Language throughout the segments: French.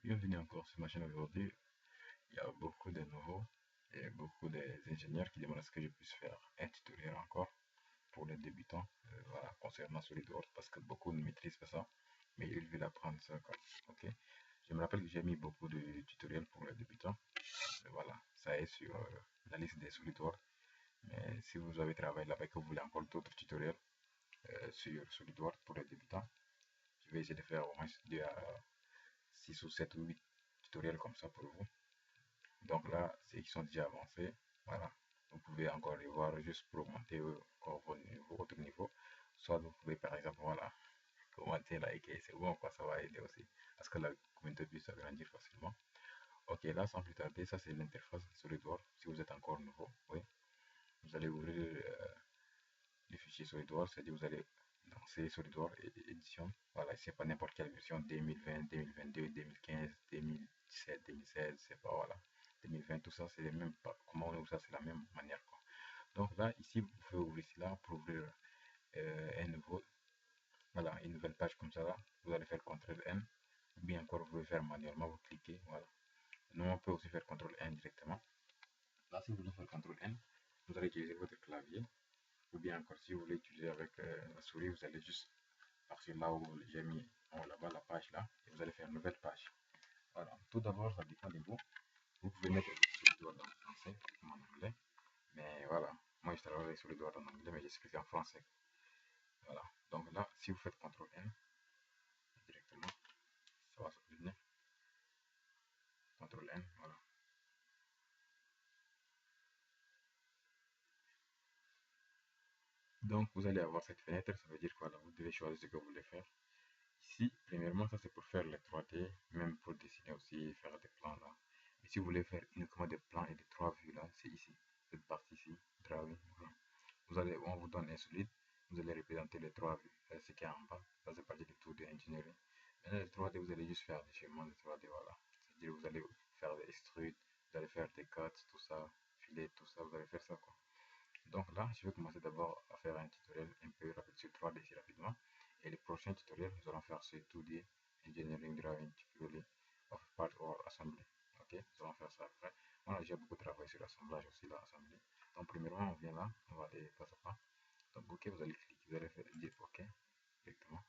Bienvenue encore sur ma chaîne aujourd'hui. Il y a beaucoup de nouveaux et beaucoup d'ingénieurs qui demandent à ce que je puisse faire un tutoriel encore pour les débutants voilà, concernant SolidWorks parce que beaucoup ne maîtrisent pas ça, mais ils veulent apprendre ça. Quoi. Ok. Je me rappelle que j'ai mis beaucoup de tutoriels pour les débutants. Voilà, ça est sur la liste des SolidWorks. Mais si vous avez travaillé là-bas et que vous voulez encore d'autres tutoriels sur SolidWorks pour les débutants, je vais essayer de faire au moins 6 ou 7 ou 8 tutoriels comme ça pour vous. Donc là, ceux qui sont déjà avancés, voilà, vous pouvez encore les voir juste pour augmenter encore votre niveau. Soit vous pouvez par exemple, voilà, commenter, liker, c'est bon, quoi, ça va aider aussi. Parce que la communauté puisse s'agrandir facilement. Ok, là, sans plus tarder, ça c'est l'interface SolidWorks. Si vous êtes encore nouveau, oui, vous allez ouvrir les fichiers SolidWorks, c'est-à-dire vous allez lancer SolidWorks édition. Voilà, c'est pas n'importe quelle version 2020, 2022, 2015, 2017, 2016, c'est pas voilà. 2020, tout ça, c'est les mêmes, comment on ouvre ça, c'est la même manière. Quoi. Donc là, ici, vous pouvez ouvrir cela pour ouvrir voilà, une nouvelle page comme ça. Là. Vous allez faire CTRL N, ou bien encore vous pouvez faire manuellement, vous cliquez, voilà. Nous, on peut aussi faire CTRL N directement. Là, si vous voulez faire CTRL N, vous allez utiliser votre clavier, ou bien encore si vous voulez utiliser avec la souris, vous allez juste partir là où j'ai mis là-bas la page là, et vous allez faire une nouvelle page. Voilà, tout d'abord, ça dépend de vous. Vous pouvez mettre sur le doigt en français comme en anglais. Mais voilà, moi je travaille sur le doigt en anglais, mais j'explique en français. Voilà, donc là, si vous faites CTRL N directement, ça va s'ouvrir. CTRL N, voilà. Donc vous allez avoir cette fenêtre, ça veut dire que voilà, vous devez choisir ce que vous voulez faire. Ici, premièrement, ça c'est pour faire les 3D, même pour dessiner aussi, faire des plans là. Et si vous voulez faire uniquement des plans et des 3 vues là, c'est ici, cette partie ici, drawing. Voilà. On vous donne un solide, vous allez représenter les 3 vues, ce qui est en bas, ça c'est partie du tour de l'ingénierie. Maintenant, les 3D, vous allez juste faire des schémas de 3D, voilà. C'est-à-dire, vous allez faire des extrudes, vous allez faire des cuts, tout ça, filet, tout ça, vous allez faire ça quoi. Donc là, je vais commencer d'abord à faire un tutoriel un peu rapide sur 3D ici rapidement. Et les prochains tutoriels, nous allons faire sur 2D, Engineering Drawing, typically of Part or Assembly. Ok, nous allons faire ça après. Moi, j'ai beaucoup travaillé sur l'assemblage aussi, l'assembly. Donc, premièrement, on vient là, on va aller pas à pas. Donc, ok, vous allez cliquer, vous allez faire, dire ok, directement.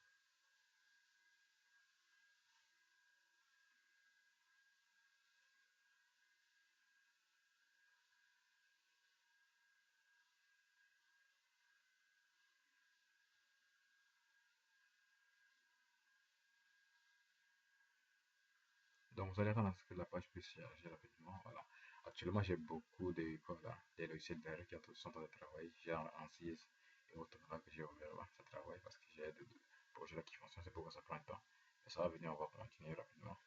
Donc, vous allez attendre à ce que la page puisse charger rapidement. Voilà. Actuellement, j'ai beaucoup de voilà, des logiciels derrière qui sont en train de travailler. J'ai un 6 et autres là que j'ai ouvert là. Ça travaille parce que j'ai des projets là qui fonctionnent. C'est pourquoi ça prend un temps. Mais ça va venir, on va continuer rapidement.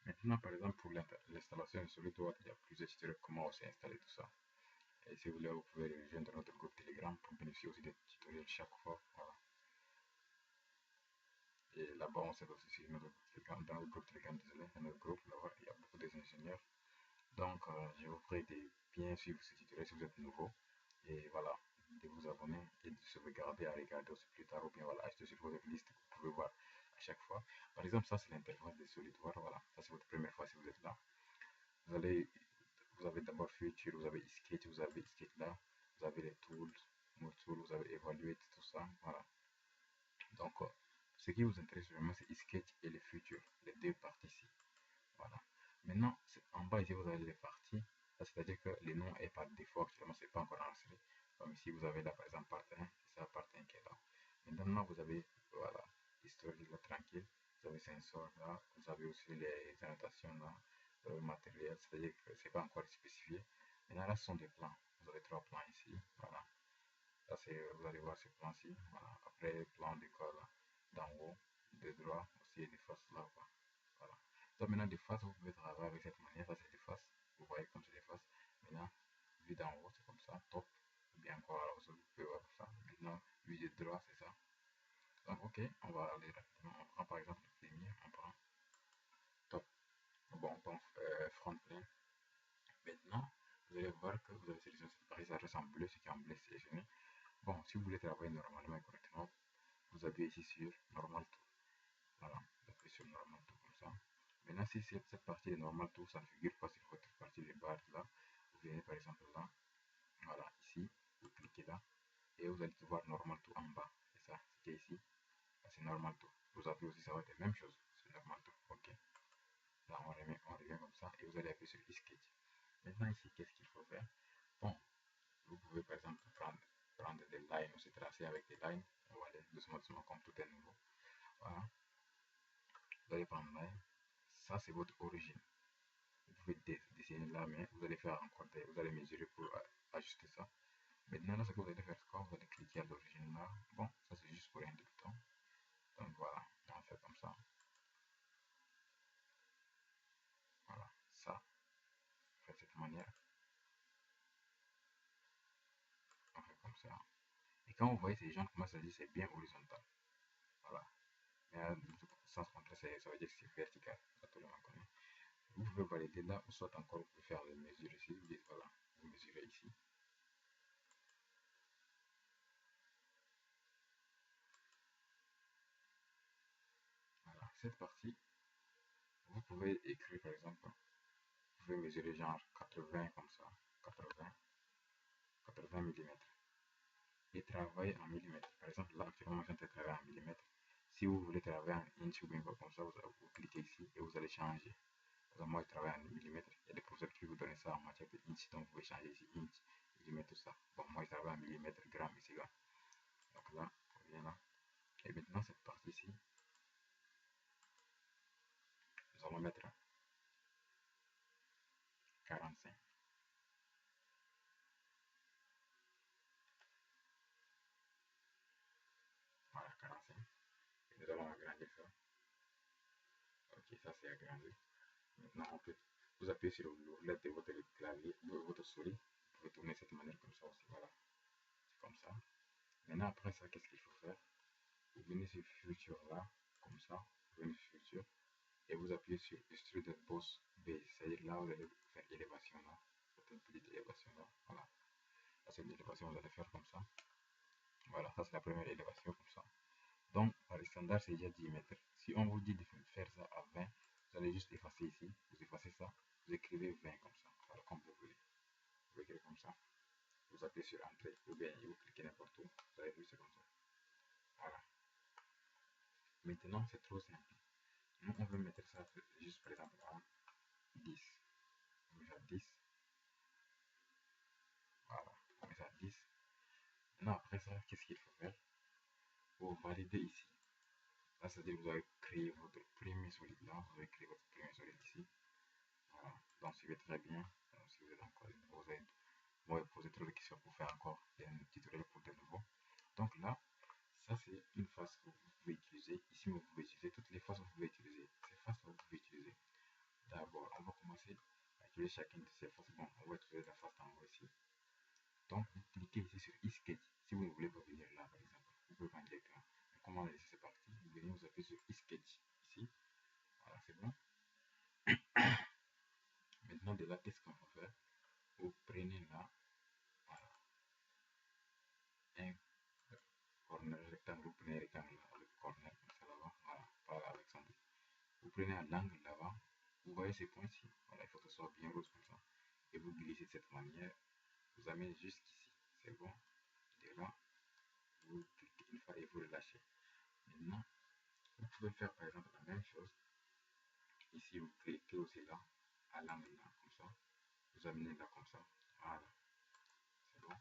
Maintenant, par exemple, pour l'installation de SolidWorks, il y a plusieurs tutoriels comment aussi installer tout ça. Et si vous voulez, vous pouvez rejoindre notre groupe Telegram pour bénéficier aussi des tutoriels chaque fois. Voilà. Et là-bas, on s'aide aussi sur notre groupe Telegram, dans notre groupe Telegram, désolé, dans notre groupe, là-bas, il y a beaucoup d'ingénieurs. Donc, je vous prie de bien suivre ce tutoriel si vous êtes nouveau. Et voilà, de vous abonner et de sauvegarder à regarder aussi plus tard ou bien voilà, acheter sur votre liste que vous pouvez voir à chaque fois. Par exemple, ça c'est l'interface de SolidWorks. Voilà, ça c'est votre première fois si vous êtes là. Vous allez, vous avez d'abord Future, vous avez Sketch, vous avez Sketch là, vous avez les tools, Move Tool, vous avez Evaluate, tout ça. Voilà. Donc, ce qui vous intéresse vraiment, c'est Sketch et les Future, les deux parties ici. Voilà. Maintenant, en bas ici, vous avez les parties. C'est-à-dire que le nom est par défaut, actuellement, c'est pas encore enregistré. Comme ici, vous avez là, par exemple, part 1, c'est la part 1 qui est là. Maintenant, vous avez, voilà, historique là, tranquille. Vous avez sensor là, vous avez aussi les annotations là, matériel, c'est-à-dire que c'est pas encore spécifié. Maintenant, là, ce sont des plans. Vous avez 3 plans ici, voilà. Ça, c'est, vous allez voir ce plan-ci. Voilà. Après, le plan de quoi là, d'en haut, de droit, aussi, et des faces là, quoi. Voilà. Donc, maintenant, des faces, vous pouvez travailler avec cette manière. Ça, c'est des faces. Vous voyez comme c'est des faces. Maintenant, vue d'en haut, c'est comme ça, top. Ou bien encore, alors, vous pouvez voir ça. Maintenant, vue de droit, c'est ça. Donc, ok, on va aller rapidement. On prend par exemple le premier, on prend top. Bon, on prend front plane. Maintenant, vous allez voir que vous avez sélectionné cette partie, ça reste en bleu, ce qui est en bleu sélectionné. Bon, si vous voulez travailler normalement et correctement, vous appuyez ici sur Normal Tool. Voilà, vous appuyez sur Normal Tool comme ça. Maintenant, si cette partie de Normal Tool, ça ne figure pas sur votre partie de barre là, vous venez par exemple là, voilà, ici, vous cliquez là, et vous allez voir Normal Tool en bas. C'est ça, c'est ici, c'est Normal Tool. Vous appuyez aussi, ça va être la même chose, c'est Normal Tool. Ok, là on revient comme ça, et vous allez appuyer sur Sketch. Maintenant ici, qu'est-ce qu'il faut faire? Bon, vous pouvez par exemple prendre des lines ou se tracer avec des lines. On va aller doucement, doucement, comme tout est nouveau. Voilà. Vous allez prendre line. Ça, c'est votre origine. Vous pouvez dessiner là, mais vous allez faire encore vous allez mesurer pour ajuster ça. Maintenant, là, ce que vous allez faire, quoi? Vous allez cliquer à l'origine là. Bon, ça, c'est juste pour un débutant. Donc voilà, on fait comme ça. Voilà, ça, on fait de cette manière. On fait comme ça. Et quand vous voyez ces gens, comment ça dit, c'est bien horizontal. Voilà. Mais à sens contraire, ça veut dire que c'est vertical. Ça, tout le monde connaît. Vous pouvez valider là, ou soit encore vous pouvez faire les mesures ici. Vous dites voilà, vous mesurez ici. Voilà, cette partie, vous pouvez écrire par exemple, vous pouvez mesurer genre 80 comme ça, 80, 80 mm et travailler en millimètres. Par exemple, là actuellement, je viens de travailler en millimètres. Si vous voulez travailler en inch ou bien comme ça, vous cliquez ici et vous allez changer. Par exemple, moi je travaille en millimètres. Il y a des professeurs qui vous donnent ça en matière de inch, donc vous pouvez changer ici inch, millimètre, tout ça. Bon, moi je travaille en millimètres, grammes ici là. Donc là, on vient là. Et maintenant, cette partie-ci, nous allons mettre 45. Voilà, 45. Et nous allons agrandir ça. Ok, ça c'est agrandi. Maintenant, on peut, vous appuyez sur l'ourlette de votre clavier, de votre souris. Vous pouvez tourner de cette manière comme ça aussi. Voilà, c'est comme ça. Maintenant, après ça, qu'est-ce qu'il faut faire? Vous venez sur Future là, comme ça. Vous venez sur Future et vous appuyez sur Extrude Boss Base. C'est-à-dire là, vous allez faire élévation là. Cette petite élévation là. Voilà. Là, c'est une élévation, vous allez faire comme ça. Voilà, ça c'est la première élévation comme ça. Donc, par le standard, c'est déjà 10 mètres. Si on vous dit de faire ça à 20, vous allez juste effacer ici. Vous effacez ça. Vous écrivez 20 comme ça. Voilà, comme vous voulez. Vous écrivez comme ça. Vous appuyez sur Entrée ou bien vous cliquez n'importe où. Vous avez vu, c'est comme ça. Voilà. Maintenant, c'est trop simple. Nous, on veut mettre ça juste par exemple à 10. On met ça à 10. Voilà. On met ça à 10. Maintenant, après ça, qu'est-ce qu'il faut faire? Pour valider ici. Là, c'est-à-dire que vous avez créé votre premier solide là. Vous avez créé votre premier solide ici. Voilà. Donc, suivez très bien. Si vous êtes encore nouveau, vous allez poser trop de questions pour faire encore un tutoriel pour de nouveau. Donc là, ça c'est une face que vous pouvez utiliser. Ici, vous pouvez utiliser toutes les faces que vous pouvez utiliser. Ces faces que vous pouvez utiliser. D'abord, on va commencer à utiliser chacune de ces faces. Bon, on va utiliser la face en haut ici. Donc, vous cliquez ici sur Sketch. Si vous ne voulez pas venir là, par exemple, vous pouvez venir là. Mais comment on a laissé cette partie? Vous venez vous appuyer sur Sketch ici. Voilà, c'est bon. Maintenant, de là, qu'est-ce qu'on va faire? Vous prenez là, voilà, un corner rectangle, vous prenez rectangle là, le corner comme ça là-bas, voilà, pas avec son but. Vous prenez un angle là-bas, vous voyez ces points ici, voilà, il faut que ce soit bien rose comme ça, et vous glissez de cette manière, vous amenez jusqu'ici, c'est bon, de là, vous cliquez une fois et vous relâchez. Maintenant, vous pouvez faire par exemple la même chose, ici vous cliquez aussi là, à l'angle là, comme ça, vous amenez là comme ça, voilà, c'est bon.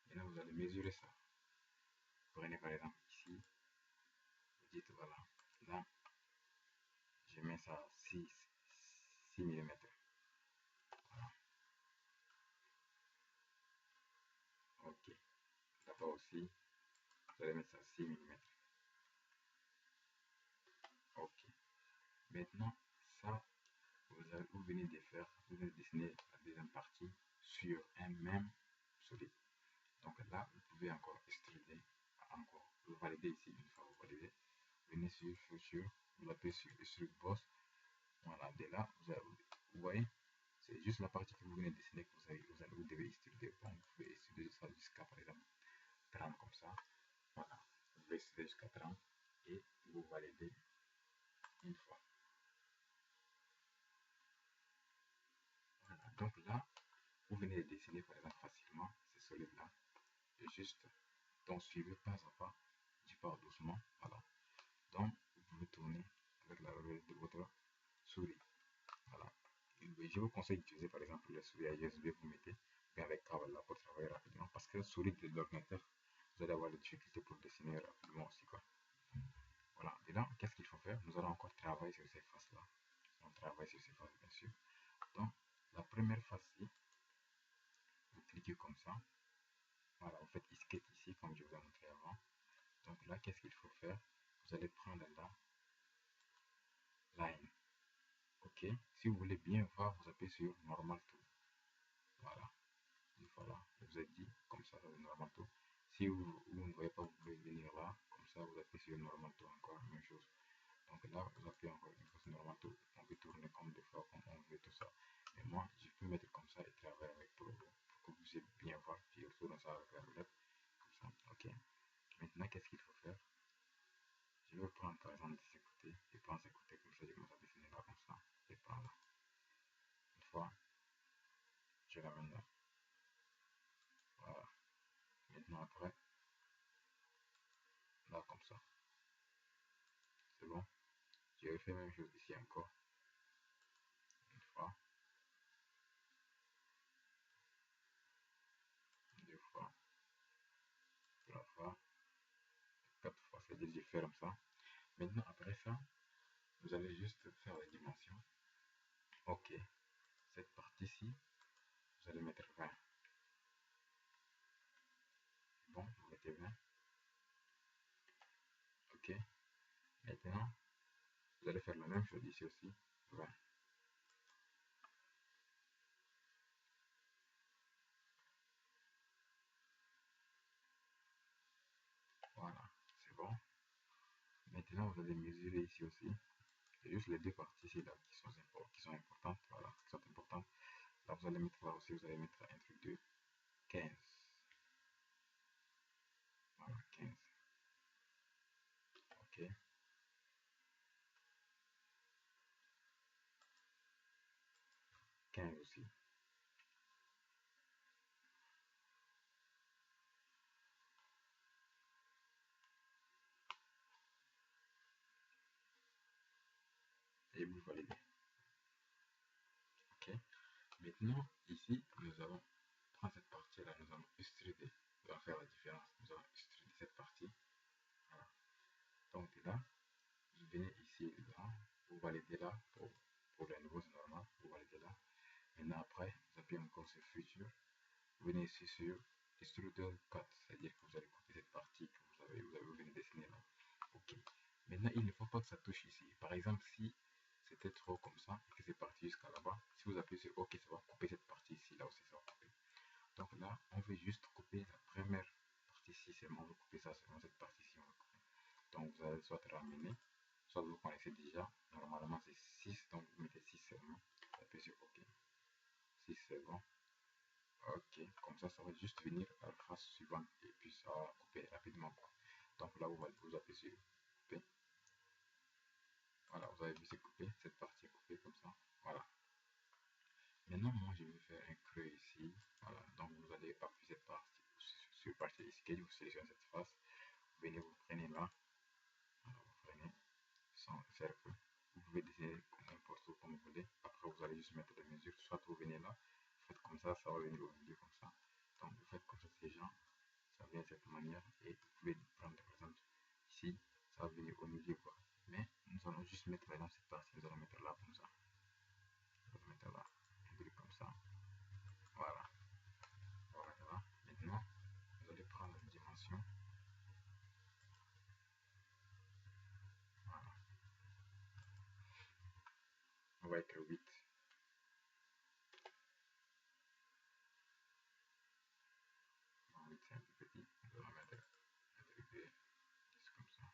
Maintenant vous allez mesurer ça, prenez par exemple ici, vous dites voilà, là, je mets ça à 6 mm. Voilà. Ok. Là-bas aussi, feature, vous appuyez sur Extrude Boss. Voilà, dès là, vous voyez, c'est juste la partie que vous venez de dessiner que vous devez extruder. Bon, vous pouvez extruder ça jusqu'à par exemple 30 comme ça. Voilà, vous pouvez extruder jusqu'à 30 et vous validez une fois. Voilà, donc là, vous venez de dessiner par exemple facilement ces solides là. Et juste, donc suivez pas à pas, je pars doucement. Voilà, donc vous pouvez tourner avec la relève de votre souris. Voilà. Et je vous conseille d'utiliser par exemple la souris à USB, vous mettez bien avec câble là pour travailler rapidement parce que la souris de l'ordinateur, vous allez avoir des difficultés pour dessiner rapidement aussi quoi. Voilà, et là, qu'est-ce qu'il faut faire? Nous allons encore travailler sur ces faces là. On travaille sur ces faces bien sûr. Donc, la première face-ci, vous cliquez comme ça. Voilà, vous faites escape ici comme je vous ai montré avant. Donc là, qu'est-ce qu'il faut faire? Vous allez prendre la line. Ok, si vous voulez bien voir, vous appuyez sur Normal Tool. Voilà, une fois là, vous êtes dit, comme ça, c'est Normal Tool. Si vous ne voyez pas, vous pouvez venir là, comme ça, vous appuyez sur Normal Tool, encore même chose. Donc là, vous appuyez encore une fois sur Normal Tool. On peut tourner comme des fois, comme on veut, tout ça. Mais moi, je peux mettre comme ça et travailler avec pour que vous puissiez bien voir. Je retourne ça avec la roulette, comme ça, ok. Maintenant, qu'est-ce qu'il faut faire? Je vais prendre par exemple de ce côté, je prends ce côté comme ça, je commence à dessiner là comme ça, je prends là. Une fois, je ramène là. Voilà. Maintenant après, là comme ça. C'est bon. Je vais faire la même chose ici encore. Une fois, deux fois, trois fois, quatre fois. C'est-à-dire je fais comme ça. Maintenant après ça, vous allez juste faire les dimensions. Ok. Cette partie-ci, vous allez mettre 20. Bon, vous mettez 20. Ok. Maintenant, vous allez faire la même chose ici aussi. 20. Voilà. C'est bon. Maintenant, vous allez mesurer ici aussi. C'est juste les deux parties ici là qui sont importantes. Voilà, qui sont importantes. Là, vous allez mettre là aussi, vous allez mettre un truc de 15. Voilà, 15. Ok. 15 aussi. Et vous validez. Ok. Maintenant, ici, nous allons prendre cette partie-là, nous allons extruder. Nous allons faire la différence. Nous allons extruder cette partie. Voilà. Donc là, vous venez ici, là, vous validez là, pour le nouveau, c'est normal, vous validez là. Maintenant, après, vous appuyez encore sur Future. Vous venez ici sur Extruder Cut, c'est-à-dire que vous allez couper cette partie que vous venez dessiner là. Ok. Maintenant, il ne faut pas que ça touche ici. Par exemple, si c'était trop comme ça et que c'est parti jusqu'à là-bas, si vous appuyez sur OK, ça va couper cette partie ici, là aussi ça va couper. Donc là, on veut juste couper la première partie ici seulement. On veut couper ça seulement, cette partie-ci, on veut couper. Donc vous allez soit ramener, soit vous connaissez déjà. Normalement, c'est 6, donc vous mettez 6 seulement. Vous appuyez sur OK. 6 c'est bon. Ok, comme ça va juste venir à la trace suivante et puis ça va couper rapidement quoi. Donc là, vous appuyez sur couper. Voilà, vous avez vu c'est coupé, cette partie est coupée comme ça. Voilà. Maintenant, moi je vais faire un creux ici. Voilà, donc vous allez appuyer cette partie sur partie ici, vous sélectionnez cette face. Vous venez, vous prenez là. Alors, vous prenez sans cercle. Vous pouvez dessiner n'importe où comme vous voulez. Après, vous allez juste mettre les mesures. Soit vous venez là, vous faites comme ça va venir au milieu comme ça. Donc, vous faites comme ça, ces gens. Ça vient de cette manière et vous pouvez prendre par exemple ici, ça va venir au milieu quoi. Mais nous allons juste mettre par exemple cette partie, nous allons mettre là comme ça. Nous allons mettre là, un truc comme ça. Voilà. Voilà. Maintenant, vous allez prendre la dimension. Voilà. On va être 8. Bon, 8 c'est un peu petit. Nous allons mettre un truc de 10 comme ça.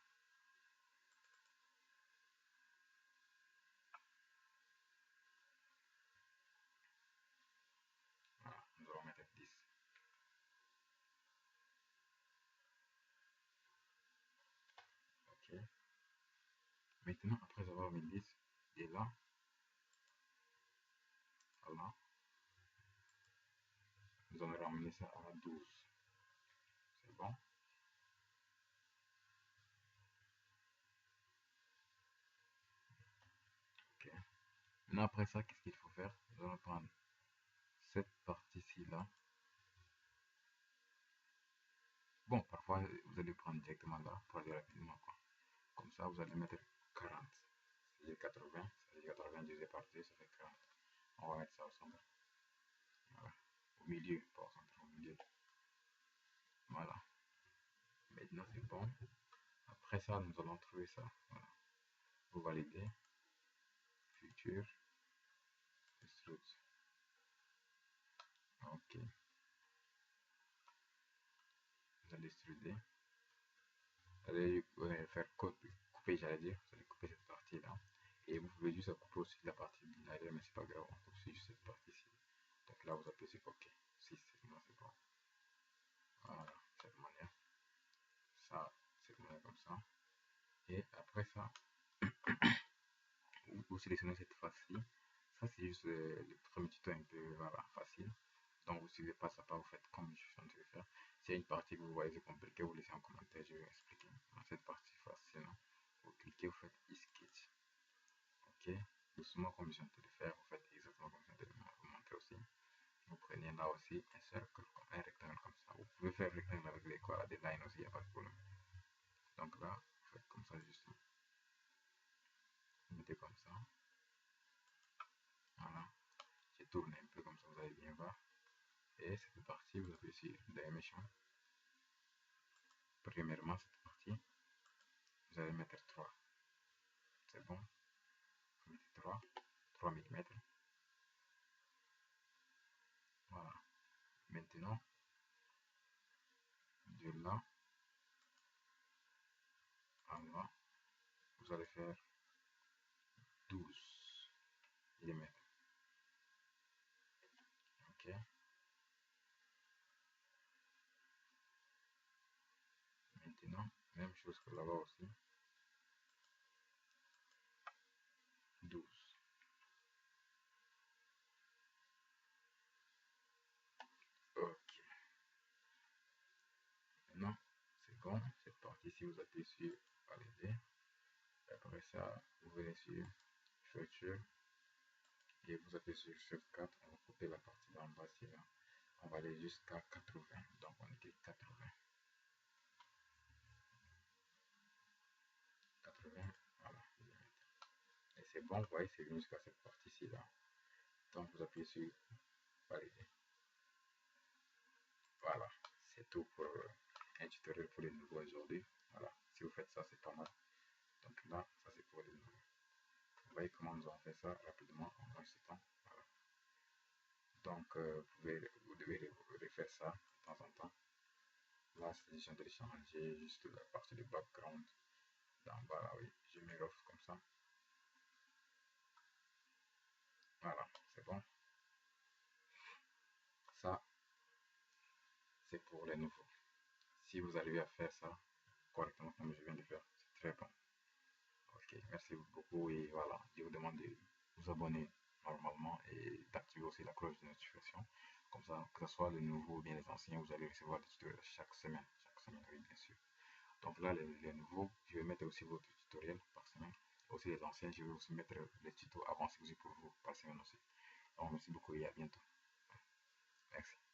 Maintenant, après avoir mis 10, et là, voilà, nous allons ramener ça à 12. C'est bon. Ok. Maintenant, après ça, qu'est-ce qu'il faut faire? Nous allons prendre cette partie-ci là. Bon, parfois, vous allez prendre directement là pour aller rapidement, quoi. Comme ça, vous allez mettre 40. C'est 80. Ça fait 80 divisé par 2, ça fait 40. On va mettre ça au centre. Voilà. Au milieu, pas au centre, au milieu. Voilà. Maintenant, c'est bon. Après ça, nous allons trouver ça. Voilà. Vous validez. Future. Extrude. Ok. Vous allez extruder. Vous allez faire couper, j'allais dire. Vous allez couper cette partie-là. Et vous pouvez juste couper aussi la partie de l'arrière, mais c'est pas grave. On coupe juste cette partie-ci. Donc là, vous appuyez sur OK. Si c'est bon, c'est bon. Voilà, cette manière. Ça, cette manière comme ça. Et après ça, vous sélectionnez cette face-ci. Ça, c'est juste le premier tuto un peu voilà, facile. Donc, vous ne suivez pas ça, pas, vous faites comme je suis en train de faire. S'il y a une partie que vous voyez c'est compliqué, vous laissez en commentaire, je vais expliquer. Dans cette partie facile, vous cliquez, vous faites e-sketch. Ok, doucement comme je viens de le faire, vous faites exactement comme je viens de vous montrer aussi. Vous prenez là aussi un cercle, un rectangle comme ça. Vous pouvez faire un rectangle avec des, quoi, des lines aussi, il n'y a pas de problème. Donc là, vous faites comme ça justement. Vous mettez comme ça. Voilà. Je tourne un peu comme ça, vous allez bien voir. Et cette partie, vous appuyez sur Dimension. Premièrement, cette partie, vous allez mettre 3. C'est bon. Vous mettez 3 mm. Voilà. Maintenant, de là à là, vous allez faire 12 mm. Ok. Maintenant, même chose que là-bas aussi. 12. Ok. Maintenant, c'est bon. Cette partie-ci, vous appuyez sur valider. Après ça, vous venez sur Feature et vous appuyez sur Shift 4. On va couper la partie d'en bas, c'est là. On va aller jusqu'à 80. Donc, on écrit 80. 80. Voilà. Et c'est bon, vous voyez, c'est venu jusqu'à cette partie-ci là. Donc, vous appuyez sur valider. Voilà. C'est tout pour un tutoriel pour les nouveaux aujourd'hui. Voilà. Si vous faites ça, c'est pas mal. Donc là, ça c'est pour les nouveaux. Vous voyez comment nous avons fait ça rapidement en moins de temps. Voilà. Donc, vous devez refaire ça de temps en temps. Là, c'est je viens de changer juste la partie du background. D'en bas, là, oui, je mets l'off comme ça. Voilà, c'est bon. Ça, c'est pour les nouveaux. Si vous arrivez à faire ça correctement comme je viens de faire, c'est très bon. Ok, merci beaucoup et voilà, je vous demande de vous abonner normalement et d'activer aussi la cloche de notification. Comme ça, que ce soit les nouveaux ou bien les anciens, vous allez recevoir des tutoriels chaque semaine. Chaque semaine, oui, bien sûr. Donc là, les nouveaux, je vais mettre aussi votre tutoriel par semaine. Aussi les anciens, je vais aussi mettre les tutos avancés aussi pour vous par semaine aussi. Donc merci beaucoup et à bientôt. Merci.